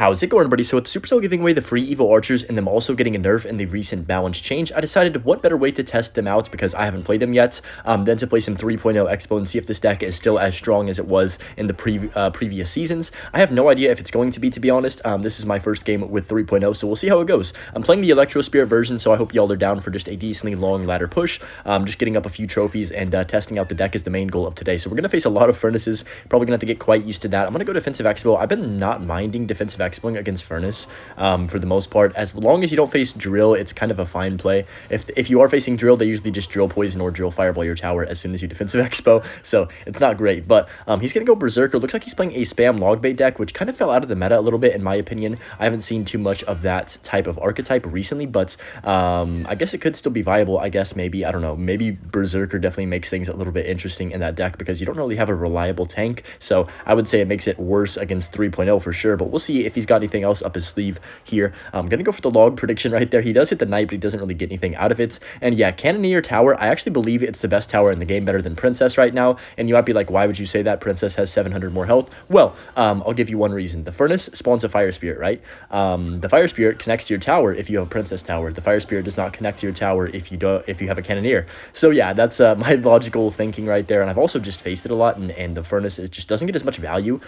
How's it going, everybody? So with Supercell giving away the free Evo Archers and them also getting a nerf in the recent balance change, I decided what better way to test them out because I haven't played them yet than to play some 3.0 Xbow and see if this deck is still as strong as it was in the previous seasons. I have no idea if it's going to be honest. This is my first game with 3.0, so we'll see how it goes. I'm playing the Electro Spirit version, so I hope y'all are down for just a decently long ladder push. Just getting up a few trophies and testing out the deck is the main goal of today. So we're going to face a lot of furnaces. Probably going to have to get quite used to that. I'm going to go defensive Xbow. I've been not minding defensive Xbowing against Furnace for the most part. As long as you don't face Drill, it's kind of a fine play. If you are facing Drill, they usually just Drill Poison or Drill Fireball your tower as soon as you defensive Xbow, so it's not great. But he's going to go Berserker. Looks like he's playing a spam Logbait deck, which kind of fell out of the meta a little bit in my opinion. I haven't seen too much of that type of archetype recently, but I guess it could still be viable. I guess maybe, I don't know, maybe Berserker definitely makes things a little bit interesting in that deck because you don't really have a reliable tank, so I would say it makes it worse against 3.0 for sure, but we'll see if he's got anything else up his sleeve here. I'm gonna go for the log prediction right there. He does hit the knight, but he doesn't really get anything out of it. And yeah, Cannoneer Tower, I actually believe it's the best tower in the game, better than Princess right now. And you might be like, why would you say that? Princess has 700 more health. Well, I'll give you one reason. The Furnace spawns a Fire Spirit, right? The Fire Spirit connects to your tower if you have a Princess tower. The Fire Spirit does not connect to your tower if you have a Cannoneer. So yeah, that's my logical thinking right there. And I've also just faced it a lot, and the Furnace, it just doesn't get as much value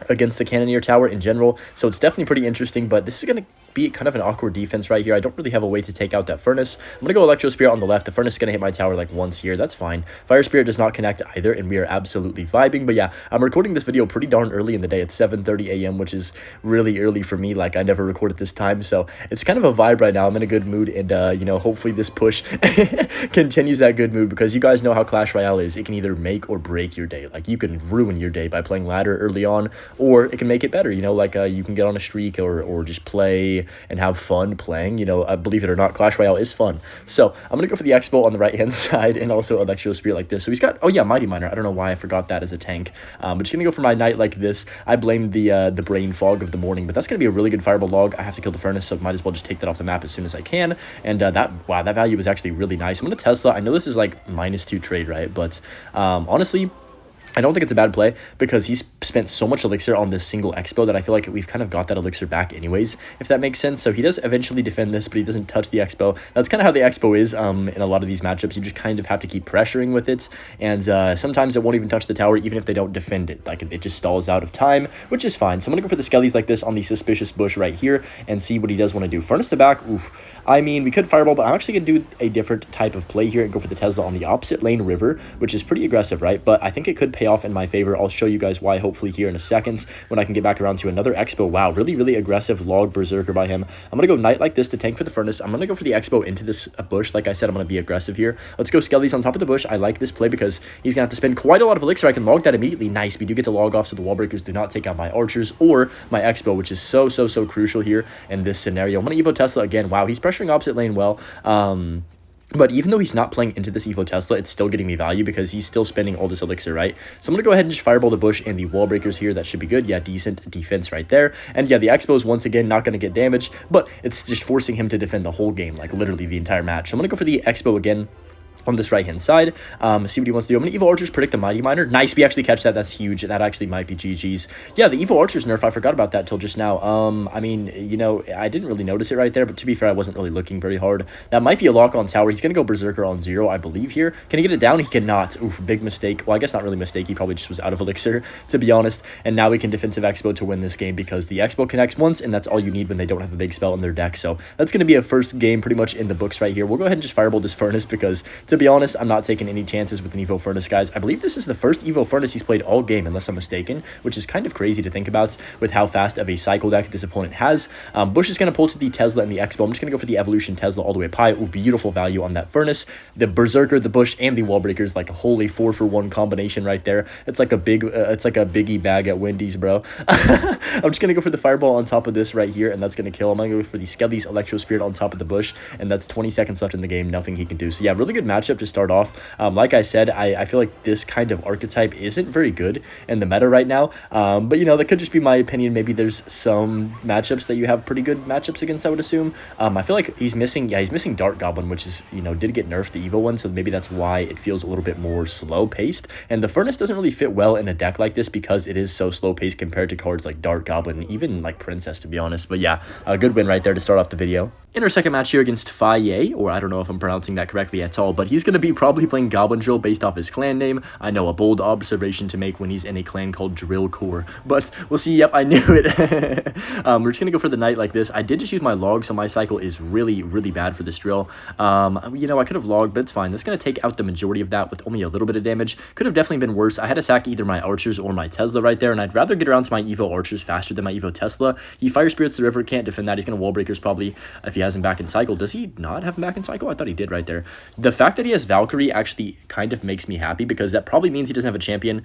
against the Cannoneer Tower in general, so it's definitely pretty interesting, but this is going to be kind of an awkward defense right here. I don't really have a way to take out that Furnace. I'm going to go Electro Spirit on the left. The Furnace is going to hit my tower like once here. That's fine. Fire Spirit does not connect either, and we are absolutely vibing. But yeah, I'm recording this video pretty darn early in the day. It's 7:30 a.m., which is really early for me. Like, I never record at this time, so it's kind of a vibe right now. I'm in a good mood, and, you know, hopefully this push continues that good mood because you guys know how Clash Royale is. It can either make or break your day. Like, you can ruin your day by playing ladder early on, or it can make it better, you know, like you can get on a streak or just play and have fun playing, you know. Believe it or not, Clash Royale is fun. So I'm gonna go for the Xbow on the right hand side and also Electro Spirit like this. So he's got, oh yeah, Mighty Miner. I don't know why I forgot that as a tank, but just gonna go for my Knight like this. I blame the brain fog of the morning, but that's gonna be a really good Fireball log. I have to kill the Furnace, so might as well just take that off the map as soon as I can. And that value is actually really nice. I'm gonna Tesla. I know this is like -2 trade, right? But honestly, I don't think it's a bad play because he's spent so much elixir on this single Xbow that I feel like we've kind of got that elixir back anyways, if that makes sense. So he does eventually defend this, but he doesn't touch the Xbow. That's kind of how the Xbow is in a lot of these matchups. You just kind of have to keep pressuring with it, and sometimes it won't even touch the tower even if they don't defend it. Like, it just stalls out of time, which is fine. So I'm going to go for the Skellies like this on the Suspicious Bush right here and see what he does want to do. Furnace to back, oof. I mean, we could Fireball, but I'm actually going to do a different type of play here and go for the Tesla on the opposite lane river, which is pretty aggressive, right? But I think it could pay off in my favor. I'll show you guys why hopefully here in a second when I can get back around to another Xbow. Wow, really, really aggressive log Berserker by him. I'm going to go Knight like this to tank for the Furnace. I'm going to go for the Xbow into this bush. Like I said, I'm going to be aggressive here. Let's go Skellies on top of the bush. I like this play because he's going to have to spend quite a lot of elixir. I can log that immediately. Nice. We do get the log off so the wall breakers do not take out my archers or my Xbow, which is so crucial here in this scenario. I'm going to Evo Tesla again. Wow, he's pressuring opposite lane well. But even though he's not playing into this Evo Tesla, it's still getting me value because he's still spending all this elixir, right? So I'm going to go ahead and just Fireball the bush and the wall breakers here. That should be good. Yeah, decent defense right there. And yeah, the Xbow is once again not going to get damaged, but it's just forcing him to defend the whole game, like literally the entire match. So I'm going to go for the Xbow again on this right hand side, see what he wants to do. I'm gonna Evo Archers predict the Mighty Miner. Nice, we actually catch that. That's huge. That actually might be GG's. Yeah, the Evo Archers nerf, I forgot about that till just now. I mean, you know, I didn't really notice it right there, but to be fair, I wasn't really looking very hard. That might be a lock on tower. He's gonna go Berserker on 0, I believe here. Can he get it down? He cannot. Oof, big mistake. Well, I guess not really mistake. He probably just was out of elixir, to be honest. And now we can defensive Xbow to win this game because the Xbow connects once, and that's all you need when they don't have a big spell in their deck. So that's gonna be a first game pretty much in the books right here. We'll go ahead and just Fireball this Furnace because, to be honest, I'm not taking any chances with an Evo Furnace, guys. I believe this is the first Evo Furnace he's played all game, unless I'm mistaken, which is kind of crazy to think about with how fast of a cycle deck this opponent has. Bush is going to pull to the Tesla and the Xbow. I'm just going to go for the Evolution Tesla all the way up high. Ooh, beautiful value on that Furnace. The Berserker, the Bush, and the Wall Breakers, like a holy 4-for-1 combination right there. It's like a biggie bag at Wendy's, bro. I'm just going to go for the Fireball on top of this right here, and that's going to kill him. I'm going to go for the Skellies Electro Spirit on top of the Bush, and that's 20 seconds left in the game. Nothing he can do. So yeah, really good matchup. matchup to start off. Like I said, I feel like this kind of archetype isn't very good in the meta right now. But, you know, that could just be my opinion. Maybe there's some matchups that you have pretty good matchups against, I would assume. I feel like he's missing Dark Goblin, which is, you know, did get nerfed, the evil one, so maybe that's why it feels a little bit more slow-paced. And the Furnace doesn't really fit well in a deck like this because it is so slow-paced compared to cards like Dark Goblin, even like Princess, to be honest. But yeah, a good win right there to start off the video. In our second match here against Faye, or I don't know if I'm pronouncing that correctly at all, but he's going to be probably playing Goblin Drill based off his clan name. I know, a bold observation to make when he's in a clan called Drill Core, but we'll see. Yep, I knew it. We're just going to go for the Knight like this. I did just use my log, so my cycle is really, really bad for this drill. You know, I could have logged, but it's fine. That's going to take out the majority of that with only a little bit of damage. Could have definitely been worse. I had to sack either my archers or my Tesla right there, and I'd rather get around to my Evo archers faster than my Evo Tesla. He Fire Spirits the river, can't defend that. He's going to Wall Breakers probably if he has him back in cycle. Does he not have him back in cycle? I thought he did right there. The fact that he has Valkyrie actually kind of makes me happy because that probably means he doesn't have a champion.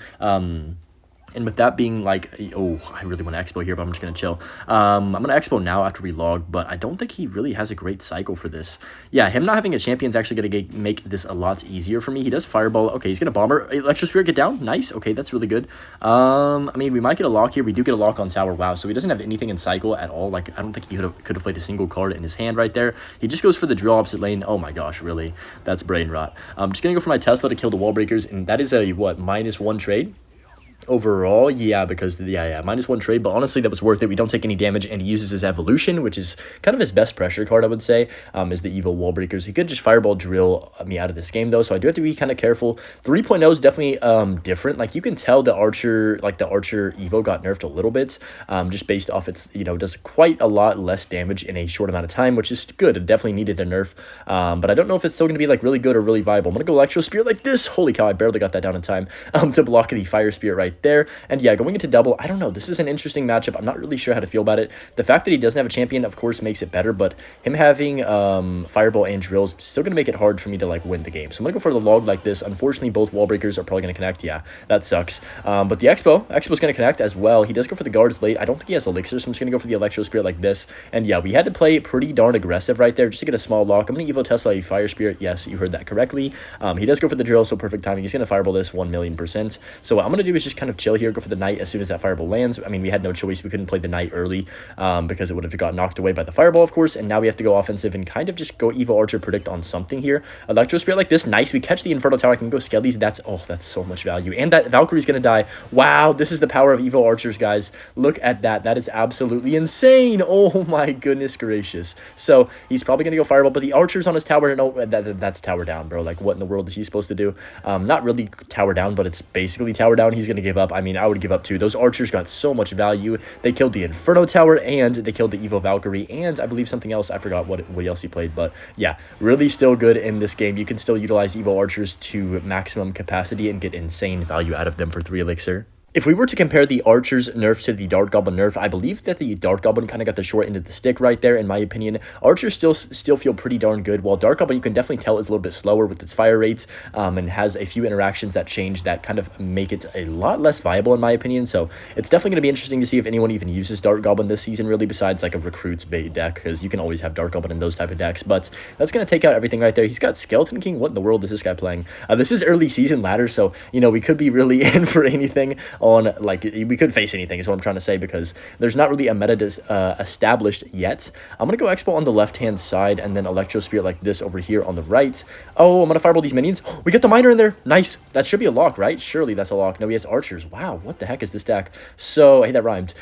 And with that being like, oh, I really want to Xbow here, but I'm just going to chill. I'm going to Xbow now after we log, but I don't think he really has a great cycle for this. Yeah, him not having a champion is actually going to make this a lot easier for me. He does Fireball. Okay, he's going to Bomber. Electro Spirit get down. Nice. Okay, that's really good. I mean, we might get a lock here. We do get a lock on tower. Wow, so he doesn't have anything in cycle at all. Like, I don't think he could have played a single card in his hand right there. He just goes for the drill opposite lane. Oh my gosh, really? That's brain rot. I'm just going to go for my Tesla to kill the Wall Breakers, and that is a, what, -1 trade? Overall, yeah, because yeah, -1 trade, but honestly that was worth it. We don't take any damage, and he uses his evolution, which is kind of his best pressure card, I would say, is the evil Wall Breakers. He could just Fireball Drill me out of this game though, so I do have to be kind of careful. 3.0 is definitely different. Like, you can tell the archer evo got nerfed a little bit, just based off its, you know, does quite a lot less damage in a short amount of time, which is good. It definitely needed a nerf, but I don't know if it's still going to be like really good or really viable. I'm gonna go Electro Spirit like this. Holy cow, I barely got that down in time to block the Fire Spirit right there. And yeah, going into double, I don't know, this is an interesting matchup. I'm not really sure how to feel about it. The fact that he doesn't have a champion, of course, makes it better, but him having Fireball and Drill is still going to make it hard for me to like win the game. So I'm going to go for the log like this. Unfortunately, both Wall Breakers are probably going to connect. Yeah, that sucks. But the Xbow's going to connect as well. He does go for the guards late. I don't think he has Elixir, so I'm just going to go for the Electro Spirit like this. And yeah, we had to play pretty darn aggressive right there just to get a small lock. I'm going to Evo Tesla a Fire Spirit. Yes, you heard that correctly. He does go for the Drill, so perfect timing. He's going to Fireball this 1,000,000%. So what I'm going to do is just kind of chill here, go for the Knight as soon as that Fireball lands. I mean, we had no choice. We couldn't play the Knight early because it would have got knocked away by the Fireball, of course. And now we have to go offensive and kind of just go Evo Archer predict on something here. Electro Spirit like this. Nice. We catch the Inferno Tower. I can go Skellies. That's so much value. And that Valkyrie's going to die. Wow, this is the power of Evo Archers, guys. Look at that. That is absolutely insane. Oh my goodness gracious. So he's probably going to go Fireball, but the Archer's on his tower. No, that's tower down, bro. Like, what in the world is he supposed to do? Not really tower down, but it's basically tower down. He's going to give up. I mean, I would give up too. Those archers got so much value. They killed the Inferno Tower, and they killed the Evo Valkyrie, and I believe something else. I forgot what else he played, but yeah, really still good in this game. You can still utilize Evo Archers to maximum capacity and get insane value out of them for 3 Elixir. If we were to compare the Archer's nerf to the Dark Goblin nerf, I believe that the Dark Goblin kind of got the short end of the stick right there, in my opinion. Archers still feel pretty darn good, while Dark Goblin, you can definitely tell, is a little bit slower with its fire rates, and has a few interactions that change that kind of make it a lot less viable, in my opinion. So it's definitely going to be interesting to see if anyone even uses Dark Goblin this season, really, besides like a Recruits bait deck, because you can always have Dark Goblin in those type of decks. But that's going to take out everything right there. He's got Skeleton King. What in the world is this guy playing? This is early season ladder, so, you know, we could be really in for anything on, like, we could face anything is what I'm trying to say, because there's not really a meta established yet. I'm going to go Expo on the left-hand side, and then Electro Spirit like this over here on the right. Oh, I'm going to Fireball these minions. We get the Miner in there. Nice. That should be a lock, right? Surely that's a lock. No, he has Archers. Wow, what the heck is this deck? So, hey, that rhymed.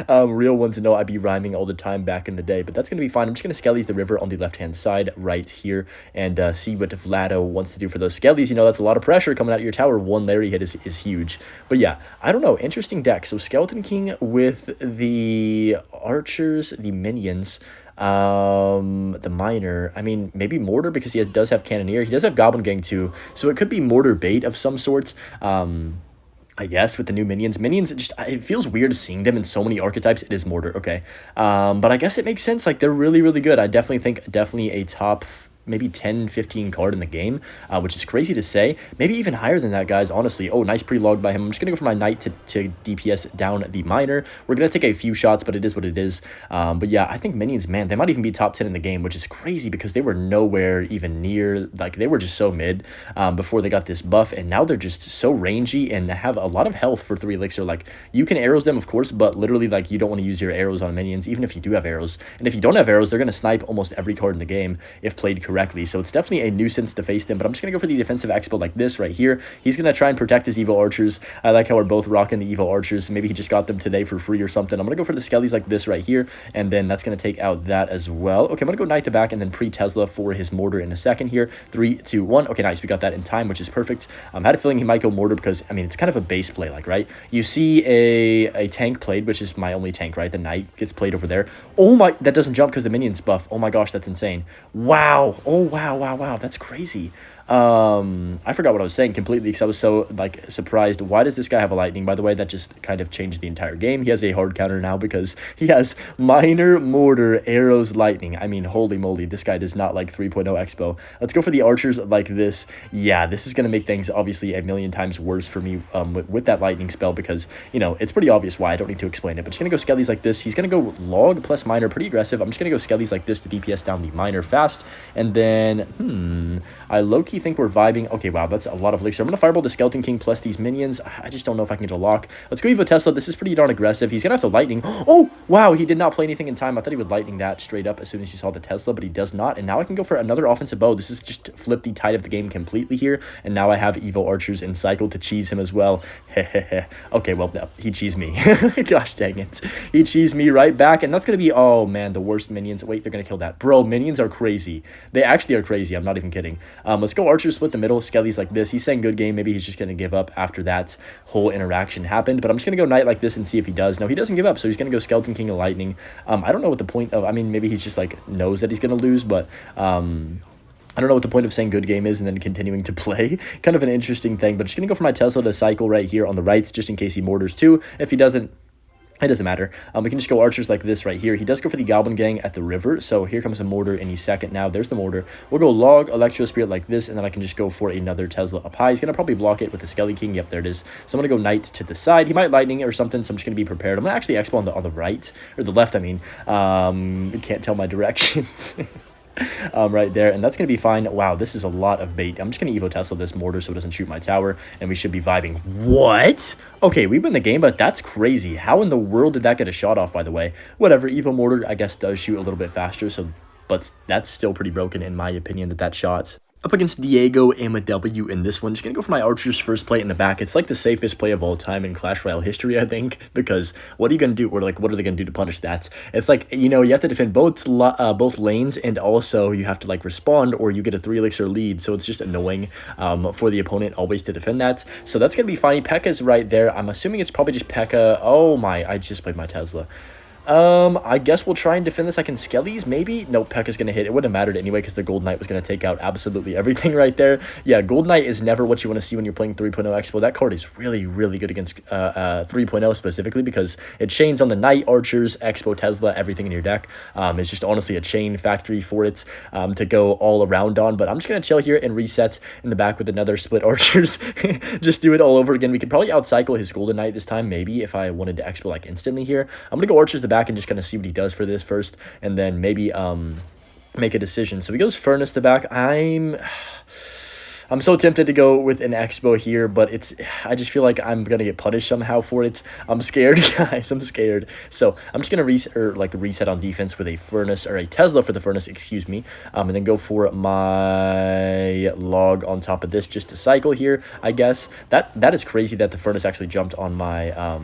Real one to know, I'd be rhyming all the time back in the day, but that's going to be fine. I'm just going to Skellies the river on the left-hand side right here, and see what Vlado wants to do for those Skellies. You know, that's a lot of pressure coming out of your tower. One Larry hit is huge. But yeah, I don't know. Interesting deck. So Skeleton King with the Archers, the minions, the Miner. I mean, maybe Mortar, because he does have Cannoneer. He does have Goblin Gang too, so it could be Mortar bait of some sorts. I guess with the new minions. Minions, it feels weird seeing them in so many archetypes. It is Mortar, okay. But I guess it makes sense. Like, they're really, really good. I definitely think a top maybe 10, 15 card in the game, which is crazy to say. Maybe even higher than that, guys, honestly. Oh, nice pre-log by him. I'm just going to go for my knight to DPS down the miner. We're going to take a few shots, but it is what it is. But yeah, I think minions, man, they might even be top 10 in the game, which is crazy because they were nowhere even near, like, they were just so mid before they got this buff, and now they're just so rangy and have a lot of health for 3 elixir. Like, you can arrows them, of course, but literally, like, you don't want to use your arrows on minions, even if you do have arrows. And if you don't have arrows, they're going to snipe almost every card in the game if played correctly. So it's definitely a nuisance to face them, but I'm just going to go for the defensive Xbow like this right here. He's going to try and protect his Evo Archers. I like how we're both rocking the Evo Archers. Maybe he just got them today for free or something. I'm going to go for the Skellies like this right here, and then that's going to take out that as well. Okay, I'm going to go Knight to back and then pre-Tesla for his Mortar in a second here. 3, 2, 1. Okay, nice. We got that in time, which is perfect. I had a feeling he might go Mortar because, I mean, it's kind of a base play, like, right? You see a tank played, which is my only tank, right? The Knight gets played over there. Oh my, that doesn't jump because the minions buff. Oh my gosh, that's insane. Wow. Oh, wow. That's crazy. I forgot what I was saying completely because I was so, like, surprised. Why does this guy have a lightning, by the way? That just kind of changed the entire game. He has a hard counter now because he has miner, mortar, arrows, lightning. I mean, holy moly, this guy does not like 3.0 Expo. Let's go for the archers like this. Yeah, this is going to make things obviously a million times worse for me with that lightning spell because, you know, it's pretty obvious why. I don't need to explain it, but just going to go Skellies like this. He's going to go log plus miner, pretty aggressive. I'm just going to go Skellies like this to DPS down the miner fast, and then, I low-key think we're vibing. Okay, wow, that's a lot of elixir. I'm going to Fireball the Skeleton King plus these minions. I just don't know if I can get a lock. Let's go Evo Tesla. This is pretty darn aggressive. He's going to have to lightning. Oh, wow, he did not play anything in time. I thought he would lightning that straight up as soon as he saw the Tesla, but he does not. And now I can go for another offensive bow. This is just flip the tide of the game completely here. And now I have Evo Archers in cycle to cheese him as well. Okay, well, no, he cheesed me. Gosh dang it. He cheesed me right back. And that's going to be, oh, man, the worst minions. Wait, they're going to kill that. Bro, minions are crazy. They actually are crazy. I'm not even kidding. Let's go Archers split the middle. Skellies like this. He's saying good game. Maybe he's just going to give up after that whole interaction happened. But I'm just going to go Knight like this and see if he does. No, he doesn't give up. So he's going to go Skeleton King of Lightning. I don't know what the point of, I mean, maybe he's just like knows that he's going to lose, but I don't know what the point of saying good game is and then continuing to play. Kind of an interesting thing, but just going to go for my Tesla to cycle right here on the right, just in case he mortars too. If he doesn't, it doesn't matter. We can just go archers like this right here. He does go for the Goblin Gang at the river, so here comes a mortar any second now. There's the mortar. We'll go log Electro Spirit like this, and then I can just go for another Tesla up high. He's going to probably block it with the Skelly King. Yep, there it is. So I'm going to go Knight to the side. He might lightning or something, so I'm just going to be prepared. I'm going to actually Expo on the right, or the left, I mean. You can't tell my directions. Right there, and that's gonna be fine. Wow, this is a lot of bait. I'm just gonna Evo Tesla this mortar so it doesn't shoot my tower, and we should be vibing. What? Okay, we win the game, but that's crazy. How in the world did that get a shot off, by the way? Whatever, Evo mortar I guess does shoot a little bit faster, so but that's still pretty broken in my opinion that shot. Up against Diego MW in this one. Just going to go for my Archers first play in the back. It's like the safest play of all time in Clash Royale history, I think, because what are you going to do? Or like, what are they going to do to punish that? It's like, you know, you have to defend both lanes, and also you have to like respond or you get a 3 elixir lead. So it's just annoying for the opponent always to defend that. So that's going to be fine. P.E.K.K.'a is right there. I'm assuming it's probably just P.E.K.K.A. Oh my, I just played my Tesla. I guess we'll try and defend this. I can Skellies, maybe? No, P.E.K.K.'a's going to hit. It wouldn't have mattered anyway because the Gold Knight was going to take out absolutely everything right there. Yeah, Gold Knight is never what you want to see when you're playing 3.0 Expo. That card is really, really good against 3.0 specifically because it chains on the Knight, Archers, Expo, Tesla, everything in your deck. It's just honestly a chain factory for it to go all around on. But I'm just going to chill here and reset in the back with another split Archers. Just do it all over again. We could probably outcycle his Golden Knight this time, maybe, if I wanted to Expo like instantly here. I'm going to go Archers the back and just kind of see what he does for this first, and then maybe make a decision. So he goes Furnace to back. I'm so tempted to go with an Expo here, but I just feel like I'm gonna get punished somehow for it. I'm scared, guys. I'm scared. So I'm just gonna reset on defense with a Furnace, or a Tesla for the Furnace, excuse me, and then go for my log on top of this just to cycle here. I guess that is crazy that the Furnace actually jumped on my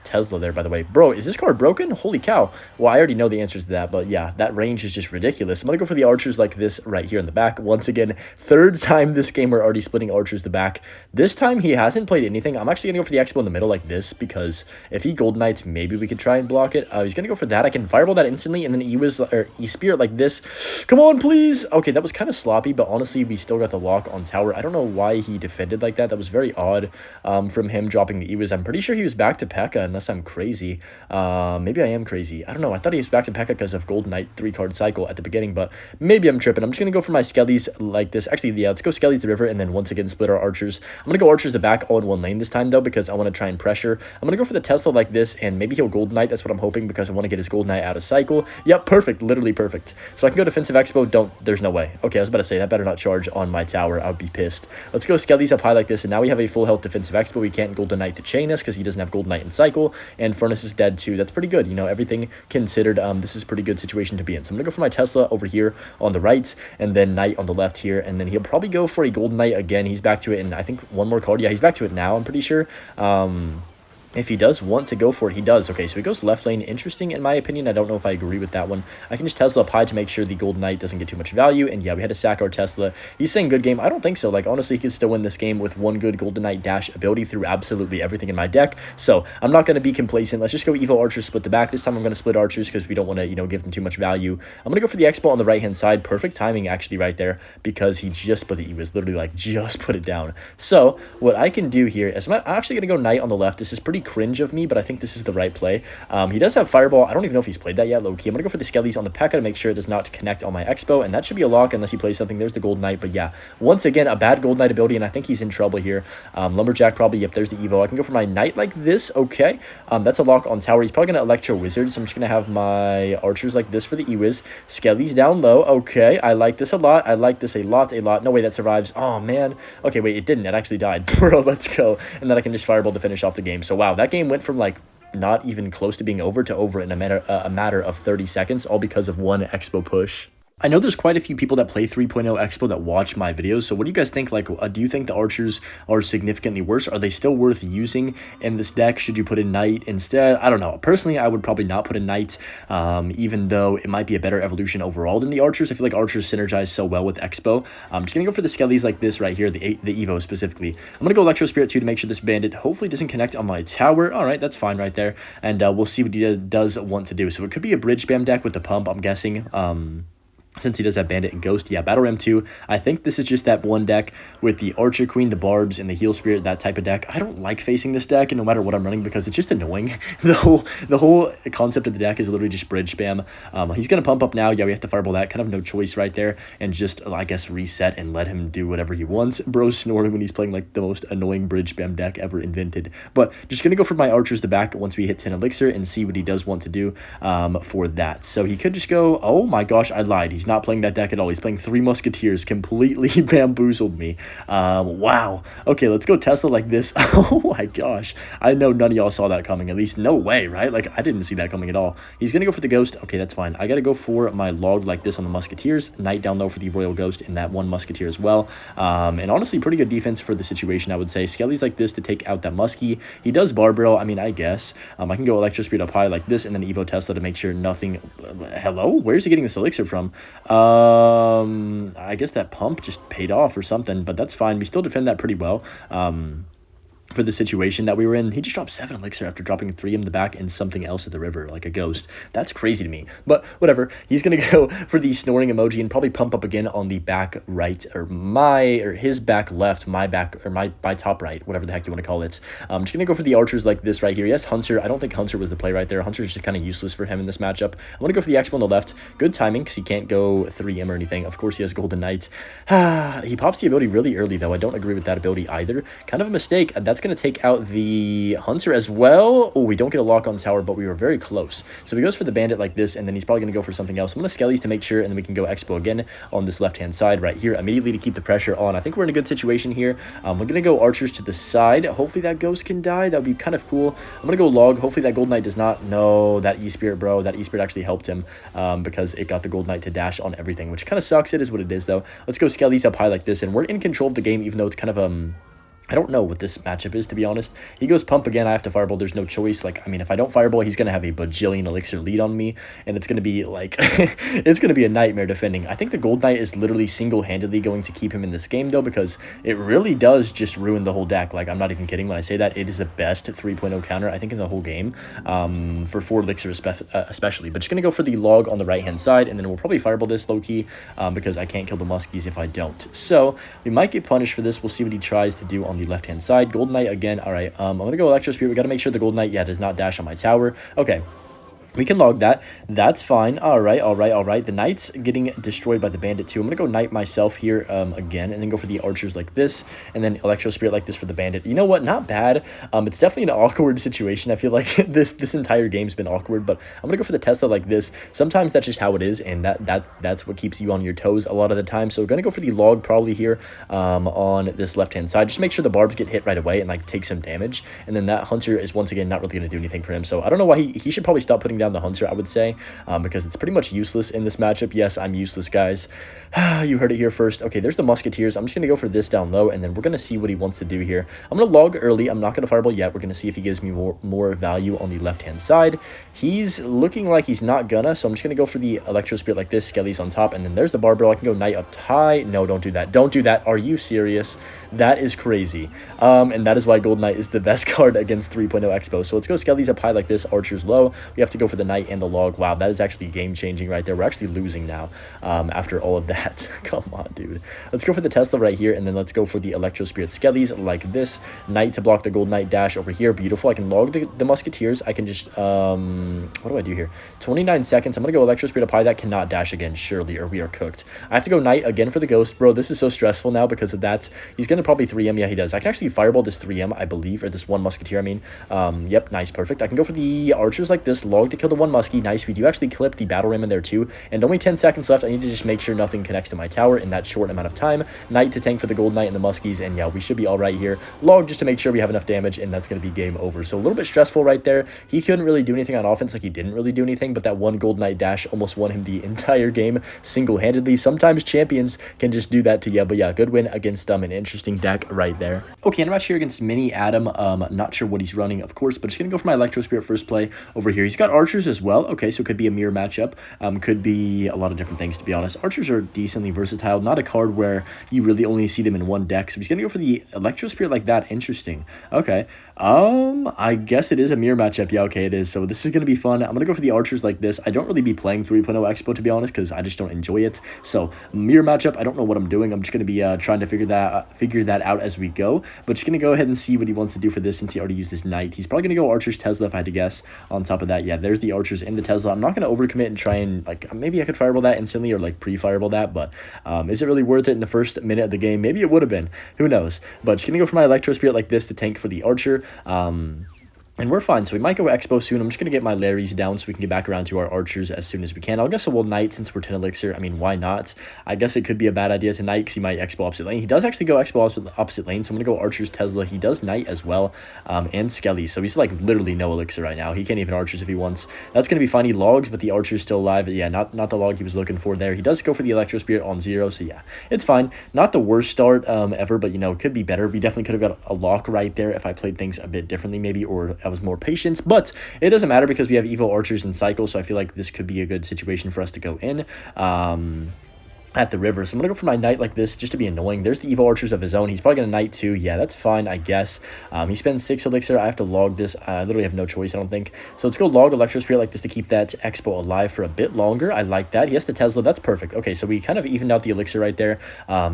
Tesla there, by the way. Bro, is this card broken? Holy cow. Well, I already know the answers to that, but yeah, that range is just ridiculous. I'm going to go for the Archers like this right here in the back. Once again, third time this game we're already splitting Archers the back. This time he hasn't played anything. I'm actually going to go for the Expo in the middle like this because if he Gold Knights, maybe we could try and block it. He's going to go for that. I can Fireball that instantly, and then E-Spirit like this. Come on, please. Okay, that was kind of sloppy, but honestly, we still got the lock on tower. I don't know why he defended like that. That was very odd from him dropping the E-Wiz. I'm pretty sure he was back to P.E.K.K.A. unless unless I'm crazy. Maybe I am crazy. I don't know. I thought he was back to P.E.K.K.A because of Golden Knight 3-card cycle at the beginning, but maybe I'm tripping. I'm just going to go for my Skellies like this. Actually, yeah, let's go Skellies the river, and then once again split our archers. I'm going to go archers the back all in one lane this time, though, because I want to try and pressure. I'm going to go for the Tesla like this, and maybe he'll Golden Knight. That's what I'm hoping, because I want to get his Golden Knight out of cycle. Yep, perfect. Literally perfect. So I can go defensive Xbow. There's no way. Okay, I was about to say, that better not charge on my tower. I would be pissed. Let's go Skellies up high like this, and now we have a full health defensive Xbow. We can't Golden Knight to chain us because he doesn't have Golden Knight in cycle, and Furnace is dead too. That's pretty good. You know, everything considered, this is a pretty good situation to be in. So I'm going to go for my Tesla over here on the right, and then Knight on the left here, and then he'll probably go for a Golden Knight again. He's back to it, and I think one more card. Yeah, he's back to it now, I'm pretty sure. If he does want to go for it, he does. Okay, so he goes left lane. Interesting, in my opinion. I don't know if I agree with that one. I can just Tesla up high to make sure the Golden Knight doesn't get too much value. And yeah, we had to sack our Tesla. He's saying good game. I don't think so. Like, honestly, he could still win this game with one good Golden Knight dash ability through absolutely everything in my deck. So I'm not going to be complacent. Let's just go Evo Archers, split the back. This time I'm going to split Archers because we don't want to, you know, give them too much value. I'm going to go for the Xbow on the right-hand side. Perfect timing, actually, right there, because he just put he was literally, like, just put it down. So what I can do here is I'm actually going to go Knight on the left. This is pretty cringe of me, but I think this is the right play. He does have Fireball. I don't even know if he's played that yet, low-key. I'm going to go for the Skellies on the P.E.K.K.A to make sure it does not connect on my Xbow, and that should be a lock unless he plays something. There's the Golden Knight, but yeah, once again, a bad Golden Knight ability, and I think he's in trouble here. Lumberjack probably, yep, there's the Evo. I can go for my Knight like this, okay. That's a lock on tower. He's probably going to Electro Wizard, so I'm just going to have my Archers like this for the E-Wiz. Skellies down low, okay. I like this a lot. I like this a lot. No way that survives. Oh, man. Okay, wait, it didn't. It actually died. Bro, let's go. And then I can just Fireball to finish off the game. So, wow, that game went from, like, not even close to being over to over in a matter of 30 seconds, all because of one Xbow push. I know there's quite a few people that play 3.0 Xbow that watch my videos, so what do you guys think? Like, do you think the Archers are significantly worse? Are they still worth using in this deck? Should you put in Knight instead? I don't know. Personally, I would probably not put in Knight, even though it might be a better evolution overall than the Archers. I feel like Archers synergize so well with Xbow. I'm just going to go for the Skellies like this right here, the Evo specifically. I'm going to go Electro Spirit too to make sure this Bandit hopefully doesn't connect on my tower. All right, that's fine right there, and we'll see what he does want to do. So it could be a bridge spam deck with the pump, I'm guessing. Since he does have Bandit and Ghost. Yeah, Battle Ram 2. I think this is just that one deck with the Archer Queen, the Barbs, and the Heal Spirit, that type of deck. I don't like facing this deck, and no matter what I'm running, because it's just annoying. The whole concept of the deck is literally just bridge spam. He's going to pump up now. Yeah, we have to Fireball that. Kind of no choice right there. And just, I guess, reset and let him do whatever he wants. Bro snoring when he's playing, like, the most annoying bridge spam deck ever invented. But just going to go for my Archers to back once we hit 10 Elixir and see what he does want to do for that. So he could just go, oh my gosh, I lied. He's not playing that deck at all. He's playing 3 Musketeers. Completely bamboozled me. Wow. Okay, let's go Tesla like this. Oh my gosh. I know none of y'all saw that coming. At least no way, right? Like, I didn't see that coming at all. He's going to go for the Ghost. Okay, that's fine. I got to go for my log like this on the Musketeers. Knight down low for the Royal Ghost and that one Musketeer as well. And honestly, pretty good defense for the situation, I would say. Skellies like this to take out that Muskie. He does Barbarill. I mean, I guess. I can go Electro Spirit up high like this and then Evo Tesla to make sure nothing... hello? Where's he getting this Elixir from? I guess that pump just paid off or something, but that's fine. We still defend that pretty well. For the situation that we were in. He just dropped 7 Elixir after dropping 3 in the back and something else at the river, like a Ghost. That's crazy to me. But whatever. He's going to go for the snoring emoji and probably pump up again on the back right, or his back left, my top right, whatever the heck you want to call it. I'm just going to go for the Archers like this right here. Yes, Hunter. I don't think Hunter was the play right there. Hunter's just kind of useless for him in this matchup. I'm going to go for the Xbow on the left. Good timing because he can't go 3M or anything. Of course, he has Golden Knight. He pops the ability really early, though. I don't agree with that ability either. Kind of a mistake. That's going to take out the Hunter as well. Oh, we don't get a lock on the tower, but we were very close. So he goes for the Bandit like this, and then he's probably going to go for something else. I'm going to Skellies to make sure, and then we can go Xbow again on this left-hand side right here immediately to keep the pressure on. I think we're in a good situation here. We're going to go Archers to the side. Hopefully that Ghost can die. That would be kind of cool. I'm going to go Log. Hopefully that Golden Knight does not know that E-Spirit, bro. That E-Spirit actually helped him because it got the Golden Knight to dash on everything, which kind of sucks. It is what it is, though. Let's go Skellies up high like this, and we're in control of the game, even though it's kind of I don't know what this matchup is, to be honest. He goes pump again. I have to Fireball. There's no choice. Like, I mean, if I don't Fireball, he's going to have a bajillion Elixir lead on me, and it's going to be, like, it's going to be a nightmare defending. I think the Gold Knight is literally single-handedly going to keep him in this game, though, because it really does just ruin the whole deck. Like, I'm not even kidding when I say that. It is the best 3.0 counter, I think, in the whole game, for 4 Elixir especially. But just going to go for the Log on the right-hand side, and then we'll probably Fireball this low-key, because I can't kill the Muskies if I don't. So, we might get punished for this. We'll see what he tries to do on the left-hand side. Golden Knight again. All right, I'm going to go Electro Spirit. We got to make sure the Golden Knight, yeah, does not dash on my tower. Okay. We can log that. That's fine. All right, all right, all right. The Knight's getting destroyed by the Bandit too. I'm going to go Knight myself here again, and then go for the Archers like this, and then Electro Spirit like this for the Bandit. You know what? Not bad. It's definitely an awkward situation. I feel like this entire game's been awkward, but I'm going to go for the Tesla like this. Sometimes that's just how it is, and that's what keeps you on your toes a lot of the time. So we're going to go for the log probably here on this left-hand side. Just make sure the barbs get hit right away and like take some damage, and then that Hunter is once again not really going to do anything for him. So I don't know why he should probably stop putting down the Hunter, I would say, because it's pretty much useless in this matchup. Yes, I'm useless, guys. You heard it here first. Okay, there's the Musketeers. I'm just going to go for this down low, and then we're going to see what he wants to do here. I'm going to log early. I'm not going to fireball yet. We're going to see if he gives me more value on the left-hand side. He's looking like he's not gonna, so I'm just going to go for the Electro Spirit like this. Skelly's on top, and then there's the Barbell. I can go Knight up high. No, don't do that. Don't do that. Are you serious? That is crazy. And that is why Golden Knight is the best card against 3.0 Expo. So let's go Skelly's up high like this. Archers low. We have to go for the Knight and the log. Wow, that is actually game-changing right there. We're actually losing now after all of that. Come on, dude. Let's go for the Tesla right here, and then let's go for the Electro Spirit Skellies like this. Knight to block the Golden Knight dash over here. Beautiful. I can log the Musketeers. I can just, what do I do here? 29 seconds. I'm going to go Electro Spirit up high. That cannot dash again, surely, or we are cooked. I have to go Knight again for the Ghost. Bro, this is so stressful now because of that. He's going to probably 3M. Yeah, he does. I can actually fireball this 3M, I believe, or this one Musketeer, I mean. Yep, nice, perfect. I can go for the Archers like this. Log to kill the one Muskie. Nice. We do actually clip the Battle Ram in there too. And only 10 seconds left. I need to just make sure nothing connects to my tower in that short amount of time. Knight to tank for the Gold Knight and the Muskies. And yeah, we should be all right here. Log just to make sure we have enough damage, and that's going to be game over. So a little bit stressful right there. He couldn't really do anything on offense. Like, he didn't really do anything, but that one Gold Knight dash almost won him the entire game single-handedly. Sometimes champions can just do that to you. But yeah, good win against an interesting deck right there. Okay, and I'm here against Mini Adam. Not sure what he's running, of course, but just going to go for my Electro Spirit first play over here. He's got Archers as well. Okay, so it could be a mirror matchup. Could be a lot of different things, to be honest. Archers are decently versatile. Not a card where you really only see them in one deck. So he's going to go for the Electro Spirit like that. Interesting. Okay. I guess it is a mirror matchup. Yeah, okay, it is. So this is going to be fun. I'm going to go for the Archers like this. I don't really be playing 3.0 Expo, to be honest, because I just don't enjoy it. So mirror matchup, I don't know what I'm doing. I'm just going to be trying to figure that out as we go. But just going to go ahead and see what he wants to do for this since he already used his Knight. He's probably going to go Archers Tesla if I had to guess. On top of that, yeah, there's the Archers in the Tesla. I'm not going to overcommit and try and, like, maybe I could fireball that instantly or, like, pre-fireball that. But is it really worth it in the first minute of the game? Maybe it would have been. Who knows? But just going to go for my Electro Spirit like this to tank for the Archer. And we're fine, so we might go Expo soon. I'm just going to get my Larrys down so we can get back around to our Archers as soon as we can. I'll guess we'll Knight since we're 10 Elixir. I mean, why not? I guess it could be a bad idea to Knight because he might Expo opposite lane. He does actually go Expo opposite lane, so I'm going to go Archers Tesla. He does Knight as well, and Skelly. So he's like literally no Elixir right now. He can't even Archers if he wants. That's going to be fine. He logs, but the Archer's still alive. But yeah, not the log he was looking for there. He does go for the Electro Spirit on 0, so yeah, it's fine. Not the worst start ever, but, you know, it could be better. We definitely could have got a lock right there if I played things a bit differently maybe, or I was more patient. But it doesn't matter because we have Evo Archers in cycle, so I feel like this could be a good situation for us to go in. At the river. So I'm going to go for my Knight like this just to be annoying. There's the Evo Archers of his own. He's probably going to Knight too. Yeah, that's fine, I guess. He spends 6 Elixir. I have to log this. I literally have no choice, I don't think. So let's go log Electro Spirit like this to keep that Expo alive for a bit longer. I like that. He has the Tesla. That's perfect. Okay, so we kind of evened out the Elixir right there.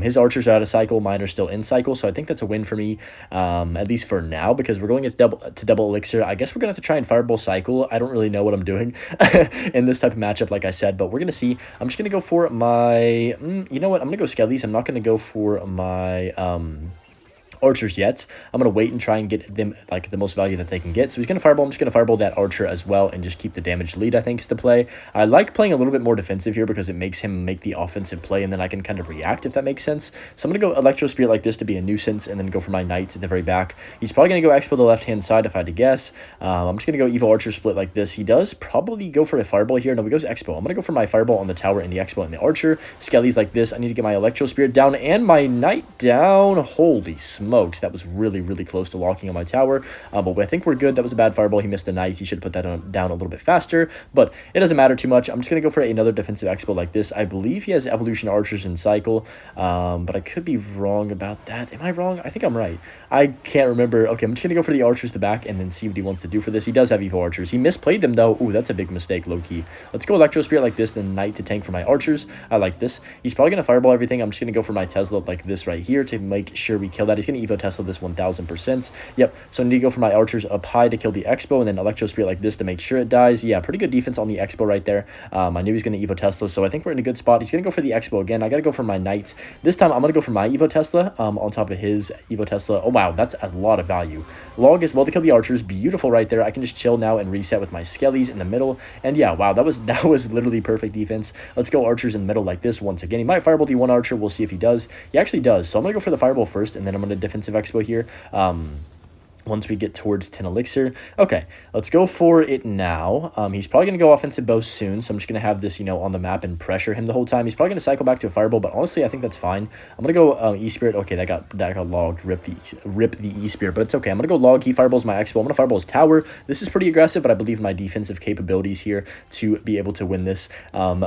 His Archers are out of cycle. Mine are still in cycle. So I think that's a win for me, at least for now, because we're going to double Elixir. I guess we're going to have to try and Fireball cycle. I don't really know what I'm doing in this type of matchup, like I said, but we're going to see. I'm just going to go for my... you know what? I'm going to go Skellies. I'm not going to go for my Archers yet. I'm going to wait and try and get them like the most value that they can get. So he's going to fireball. I'm just going to fireball that Archer as well and just keep the damage lead, I think, is the play. I like playing a little bit more defensive here because it makes him make the offensive play, and then I can kind of react, if that makes sense. So I'm going to go Electro Spirit like this to be a nuisance and then go for my Knights at the very back. He's probably going to go Expo the left-hand side if I had to guess. I'm just going to go Evo Archer split like this. He does probably go for a fireball here. No, he goes Expo. I'm going to go for my fireball on the tower and the Expo and the Archer. Skelly's like this. I need to get my Electro Spirit down and my Knight down. Holy smokes. That was really, really close to locking on my tower. But I think we're good. That was a bad fireball. He missed the Knight. He should have put that down a little bit faster, but it doesn't matter too much. I'm just going to go for another defensive Expo like this. I believe he has Evolution Archers in cycle, but I could be wrong about that. Am I wrong? I think I'm right. I can't remember. Okay, I'm just going to go for the Archers to back and then see what he wants to do for this. He does have Evo Archers. He misplayed them, though. Ooh, that's a big mistake, low-key. Let's go Electro Spirit like this, then Knight to tank for my Archers. I like this. He's probably going to fireball everything. I'm just going to go for my Tesla like this right here to make sure we kill that. He's going going to Evo Tesla this 1000%. Yep, so I need to go for my archers up high to kill the Xbow, and then Electro Spirit like this to make sure it dies. Yeah, pretty good defense on the Xbow right there. I knew he was going to Evo Tesla, so I think we're in a good spot. He's going to go for the Xbow again. I got to go for my Knights. This time, I'm going to go for my Evo Tesla on top of his Evo Tesla. Oh, wow, that's a lot of value. Log as well to kill the archers. Beautiful right there. I can just chill now and reset with my Skellies in the middle. And yeah, wow, that was literally perfect defense. Let's go archers in the middle like this once again. He might fireball the one archer. We'll see if he does. He actually does. So I'm going to go for the fireball first, and then I'm going to defensive Xbow here. Once we get towards 10 elixir. Okay, let's go for it now. He's probably going to go offensive bow soon, so I'm just going to have this, you know, on the map and pressure him the whole time. He's probably going to cycle back to a fireball, but honestly, I think that's fine. I'm going to go E-Spirit. Okay, that got logged. Rip the E-Spirit, but it's okay. I'm going to go log. He fireballs my Xbow. I'm going to fireball his tower. This is pretty aggressive, but I believe my defensive capabilities here to be able to win this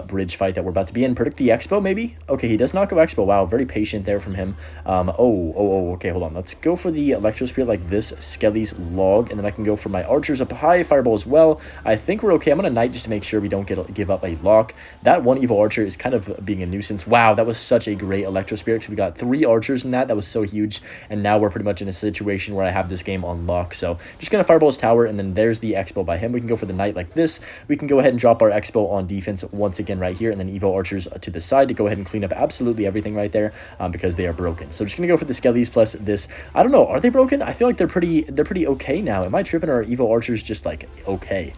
bridge fight that we're about to be in. Predict the Xbow, maybe? Okay, he does not go Xbow. Wow, very patient there from him. Okay, hold on. Let's go for the Electro Spirit like this. Skelly's log, and then I can go for my archers up high, fireball as well. I think we're okay. I'm gonna Knight just to make sure we don't give up a lock. That one evil archer is kind of being a nuisance. Wow, that was such a great Electro Spirit. So we got 3 archers in that. That was so huge, and now we're pretty much in a situation where I have this game on lock. So just gonna fireball his tower, and then there's the Xbow by him. We can go for the Knight like this. We can go ahead and drop our Xbow on defense once again right here, and then evo archers to the side to go ahead and clean up absolutely everything right there because they are broken. So just gonna go for the Skellies plus this. I don't know, are they broken? I feel like they're pretty okay now. Am I tripping, or are evo archers just like okay?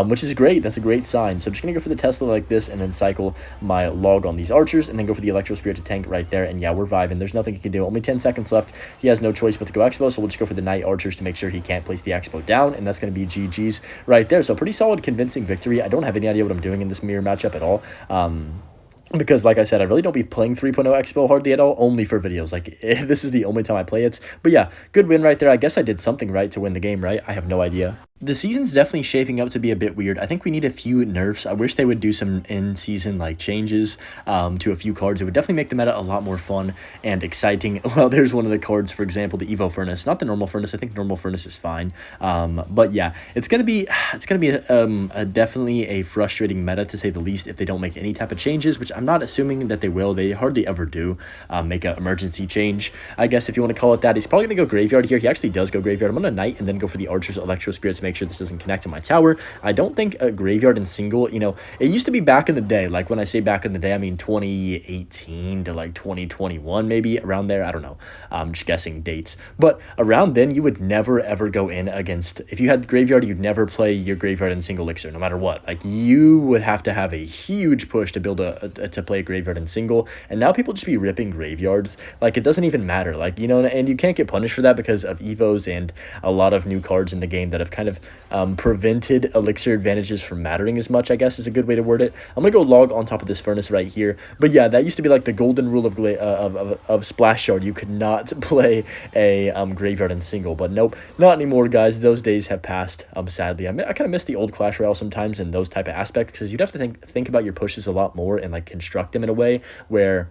Which is great. That's a great sign. So I'm just gonna go for the Tesla like this, and then cycle my log on these archers, and then go for the Electro Spirit to tank right there. And yeah, we're vibing. There's nothing he can do. Only 10 seconds left. He has no choice but to go Xbow, so we'll just go for the Knight archers to make sure he can't place the Xbow down, and that's gonna be GG's right there. So pretty solid, convincing victory. I don't have any idea what I'm doing in this mirror matchup at all. Because, like I said, I really don't be playing 3.0 Expo hardly at all, only for videos. Like, this is the only time I play it. But yeah, good win right there. I guess I did something right to win the game, right? I have no idea. The season's definitely shaping up to be a bit weird. I think we need a few nerfs. I wish they would do some in-season like changes to a few cards. It would definitely make the meta a lot more fun and exciting. Well, there's one of the cards, for example, the Evo Furnace, not the normal Furnace. I think normal Furnace is fine. But yeah, it's gonna be definitely a frustrating meta to say the least if they don't make any type of changes, which I'm not assuming that they will. They hardly ever do make an emergency change, I guess, if you want to call it that. He's probably gonna go Graveyard here. He actually does go Graveyard. I'm gonna Knight and then go for the Archer's Electro Spirits, make sure this doesn't connect to my tower. I don't think a Graveyard and single, you know, it used to be back in the day. Like, when I say back in the day, I mean 2018 to like 2021, maybe around there. I don't know. I'm just guessing dates. But around then, you would never ever go in against, if you had Graveyard, you'd never play your Graveyard and single elixir, no matter what. Like, you would have to have a huge push to build to play a Graveyard and single. And now people just be ripping Graveyards. Like, it doesn't even matter. Like, you know, and you can't get punished for that because of Evos and a lot of new cards in the game that have kind of prevented elixir advantages from mattering as much, I guess is a good way to word it. I'm gonna go log on top of this furnace right here. But yeah, that used to be like the golden rule of Splash Shard. You could not play a Graveyard and single, but nope, not anymore, guys. Those days have passed, sadly. I kind of miss the old Clash Royale sometimes in those type of aspects, because you'd have to think about your pushes a lot more and like construct them in a way where,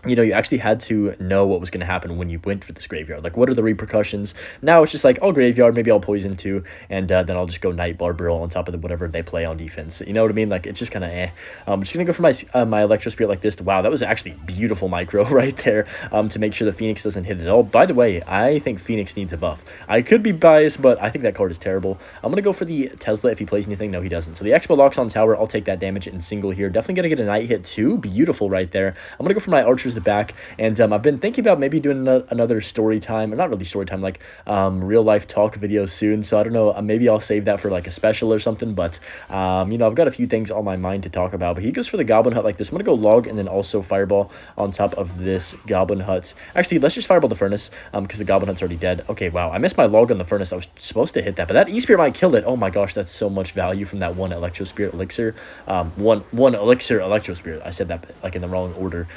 you know, you actually had to know what was going to happen when you went for this Graveyard. Like, what are the repercussions? Now it's just like, I'll Graveyard, maybe I'll Poison too, and then I'll just go Knight Barbarian on top of whatever they play on defense. You know what I mean? Like, it's just kind of eh. I'm just going to go for my Electro Spirit like this. Wow, that was actually beautiful micro right there to make sure the Phoenix doesn't hit it at all. By the way, I think Phoenix needs a buff. I could be biased, but I think that card is terrible. I'm going to go for the Tesla if he plays anything. No, he doesn't. So the Expo locks on tower. I'll take that damage in single here. Definitely going to get a Knight hit too. Beautiful right there. I'm going to go for my Archers to back, and I've been thinking about maybe doing another story time, or not really story time, like real life talk video soon. So I don't know, maybe I'll save that for like a special or something. But you know, I've got a few things on my mind to talk about. But he goes for the Goblin Hut like this. I'm gonna go log and then also Fireball on top of this Goblin Hut. Actually, let's just Fireball the Furnace because the Goblin Hut's already dead. Okay, wow, I missed my log on the Furnace. I was supposed to hit that, but that E-Spirit might kill it. Oh my gosh, that's so much value from that one Electro Spirit elixir. One elixir Electro Spirit. I said that like in the wrong order.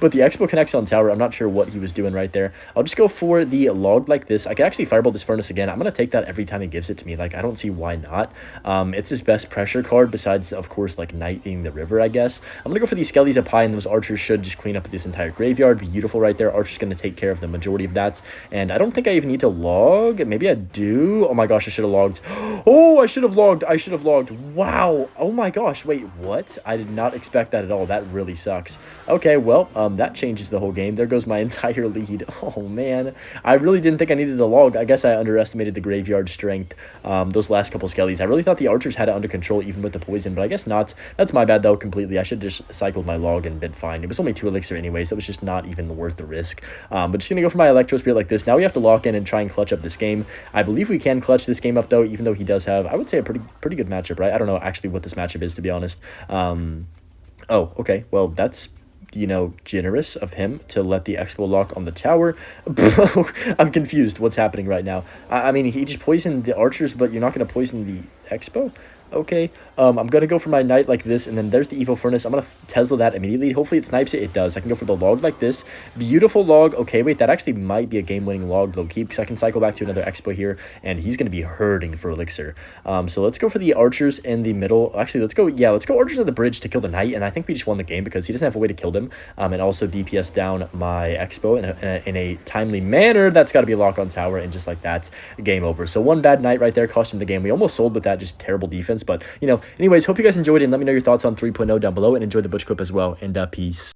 But the Expo connects on tower. I'm not sure what he was doing right there. I'll just go for the log like this. I can actually Fireball this Furnace again. I'm going to take that every time he gives it to me. Like, I don't see why not. It's his best pressure card besides, of course, like Knight being the river, I guess. I'm going to go for these Skellies up high, and those Archers should just clean up this entire graveyard. Beautiful right there. Archer's going to take care of the majority of that. And I don't think I even need to log. Maybe I do. Oh my gosh, I should have logged. Oh, I should have logged. I should have logged. Wow. Oh my gosh. Wait, what? I did not expect that at all. That really sucks. Okay, well, well, that changes the whole game. There goes my entire lead. Oh, man. I really didn't think I needed a log. I guess I underestimated the graveyard strength those last couple skellies. I really thought the archers had it under control even with the poison, but I guess not. That's my bad, though, completely. I should have just cycled my log and been fine. It was only 2 elixir anyways. That was just not even worth the risk. But just going to go for my Electro Spirit like this. Now we have to lock in and try and clutch up this game. I believe we can clutch this game up, though, even though he does have, I would say, a pretty good matchup, right? I don't know actually what this matchup is, to be honest. Oh, okay. Well, that's, you know, generous of him to let the Xbow lock on the tower. Bro, I'm confused what's happening right now. I mean, he just poisoned the archers, but you're not going to poison the Xbow? Okay, I'm gonna go for my knight like this, and then there's the Evo Furnace. I'm gonna Tesla that immediately. Hopefully it snipes it. It does. I can go for the log like this. Beautiful log. Okay, wait, that actually might be a game-winning log, low-key, because I can cycle back to another Expo here, and he's gonna be hurting for elixir. So let's go for the archers in the middle. Actually, let's go archers at the bridge to kill the knight, and I think we just won the game because he doesn't have a way to kill them, and also DPS down my Expo in a timely manner. That's got to be a lock on tower, and just like that, game over. So one bad knight right there cost him the game. We almost sold with that, just terrible defense. But, you know, anyways, hope you guys enjoyed it, and let me know your thoughts on 3.0 down below, and enjoy the butch clip as well, and peace.